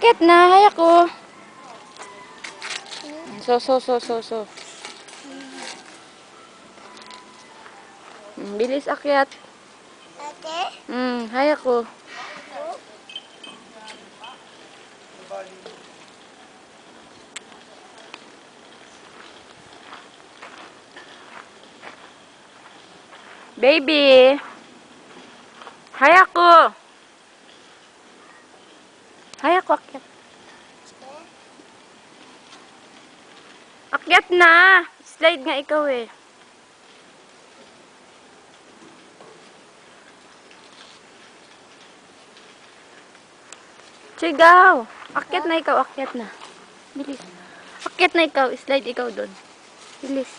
Akit na, hay ako. So. Bilis akyat. Ate? Hay ako. Baby. Hay ako. Hay ako, akyat. Akyat na. Slide nga ikaw eh. Sigaw. Akyat na ikaw, akyat na. Bilis. Akyat na ikaw, slide ikaw doon. Bilis.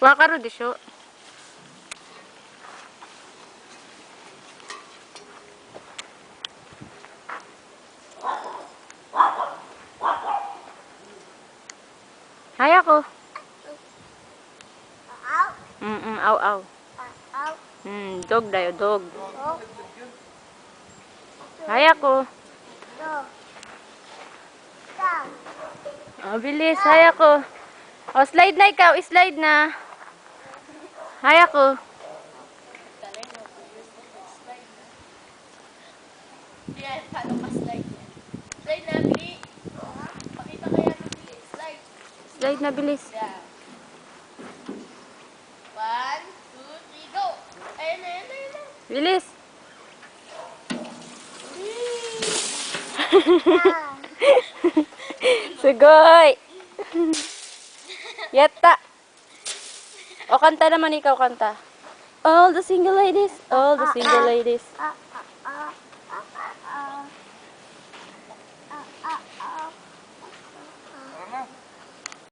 Waka ro di siyo. Hay ako. Aw? Aw. Aw? Dog dayo, dog. Oh? Hay ako. No. Stop. Bilis, hay ako. Slide na ikaw, slide na. Hay ako. Yan, paano ka slide yan? Slide na, Bili. Pakita kaya ng Bili. Slide. Slide na, bilis. Yeah. 1, 2, 3, go! Ayun na. Bilis. Sugoy. Yatta. O, kanta naman ikaw, kanta. All the single ladies.